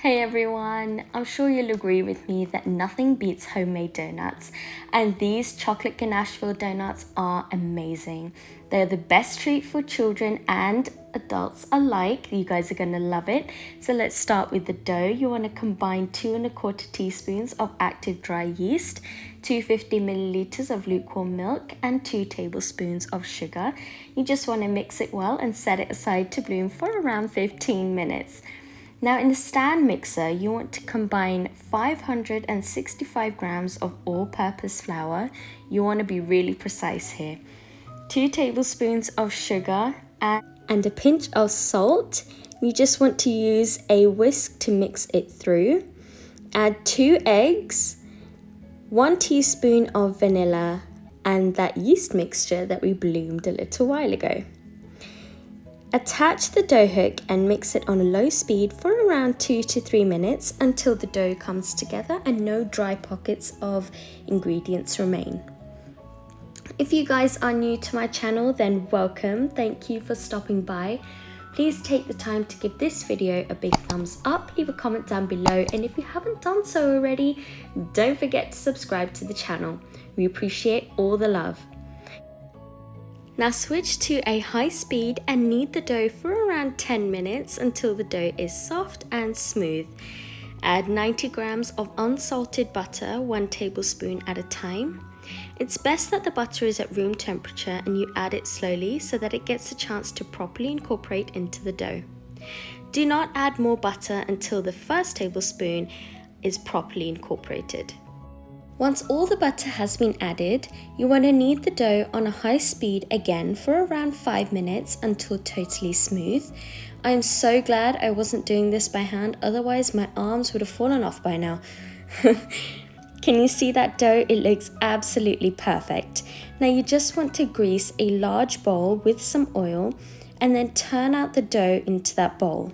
Hey everyone, I'm sure you'll agree with me that nothing beats homemade donuts, and these chocolate ganache-filled donuts are amazing. They're the best treat for children and adults alike. You guys are gonna love it. So let's start with the dough. You wanna combine 2 1/4 teaspoons of active dry yeast, 250 milliliters of lukewarm milk, and 2 tablespoons of sugar. You just wanna mix it well and set it aside to bloom for around 15 minutes. Now in the stand mixer, you want to combine 565 grams of all-purpose flour. You want to be really precise here. 2 tablespoons of sugar and a pinch of salt. You just want to use a whisk to mix it through. Add 2 eggs, 1 teaspoon of vanilla, and that yeast mixture that we bloomed a little while ago. Attach the dough hook and mix it on a low speed for around 2 to 3 minutes until the dough comes together and no dry pockets of ingredients remain. If you guys are new to my channel, then welcome. Thank you for stopping by. Please take the time to give this video a big thumbs up, leave a comment down below, and if you haven't done so already, don't forget to subscribe to the channel. We appreciate all the love. Now switch to a high speed and knead the dough for around 10 minutes until the dough is soft and smooth. Add 90 grams of unsalted butter, 1 tablespoon at a time. It's best that the butter is at room temperature and you add it slowly so that it gets a chance to properly incorporate into the dough. Do not add more butter until the first tablespoon is properly incorporated. Once all the butter has been added, you want to knead the dough on a high speed again for around 5 minutes until totally smooth. I am so glad I wasn't doing this by hand, otherwise my arms would have fallen off by now. Can you see that dough? It looks absolutely perfect. Now you just want to grease a large bowl with some oil and then turn out the dough into that bowl.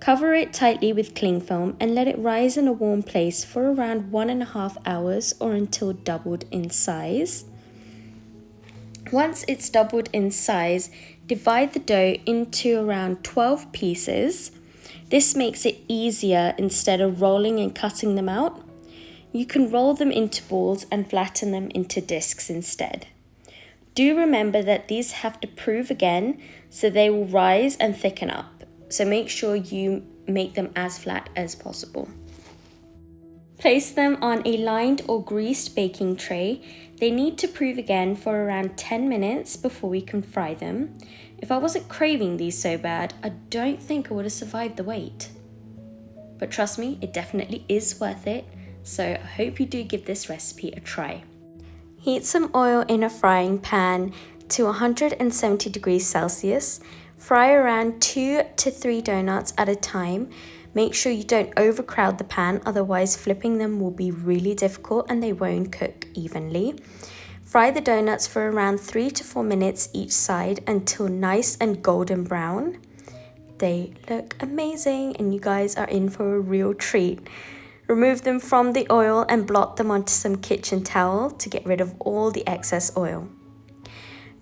Cover it tightly with cling film and let it rise in a warm place for around 1.5 hours or until doubled in size. Once it's doubled in size, divide the dough into around 12 pieces. This makes it easier instead of rolling and cutting them out. You can roll them into balls and flatten them into discs instead. Do remember that these have to prove again so they will rise and thicken up. So make sure you make them as flat as possible. Place them on a lined or greased baking tray. They need to prove again for around 10 minutes before we can fry them. If I wasn't craving these so bad, I don't think I would have survived the wait. But trust me, it definitely is worth it. So I hope you do give this recipe a try. Heat some oil in a frying pan to 170 degrees Celsius. Fry around 2 to 3 donuts at a time. Make sure you don't overcrowd the pan, otherwise flipping them will be really difficult and they won't cook evenly. Fry the donuts for around 3 to 4 minutes each side until nice and golden brown. They look amazing and you guys are in for a real treat. Remove them from the oil and blot them onto some kitchen towel to get rid of all the excess oil.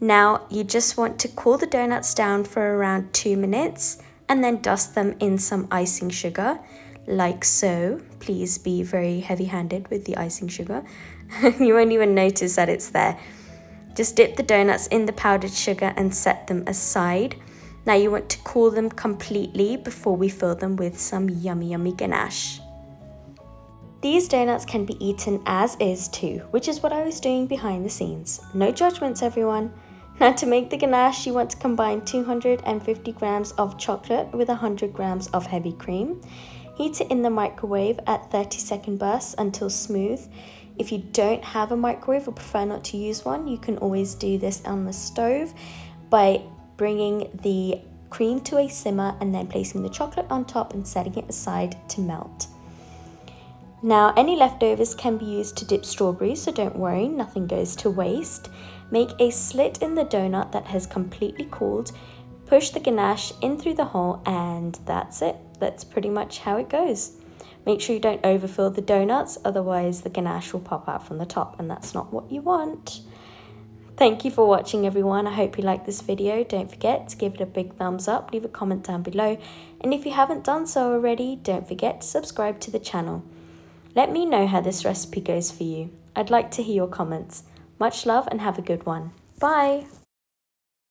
Now you just want to cool the donuts down for around 2 minutes and then dust them in some icing sugar, like so. Please be very heavy-handed with the icing sugar. You won't even notice that it's there. Just dip the donuts in the powdered sugar and set them aside. Now you want to cool them completely before we fill them with some yummy, yummy ganache. These donuts can be eaten as is too, which is what I was doing behind the scenes. No judgments, everyone. Now to make the ganache, you want to combine 250 grams of chocolate with 100 grams of heavy cream. Heat it in the microwave at 30-second bursts until smooth. If you don't have a microwave or prefer not to use one, you can always do this on the stove by bringing the cream to a simmer and then placing the chocolate on top and setting it aside to melt. Now any leftovers can be used to dip strawberries, so don't worry, nothing goes to waste. Make a slit in the donut that has completely cooled, push the ganache in through the hole, and that's it. That's pretty much how it goes. Make sure you don't overfill the donuts, otherwise the ganache will pop out from the top and that's not what you want. Thank you for watching, everyone. I hope you liked this video. Don't forget to give it a big thumbs up, leave a comment down below, and if you haven't done so already, don't forget to subscribe to the channel. Let me know how this recipe goes for you. I'd like to hear your comments. Much love and have a good one. Bye!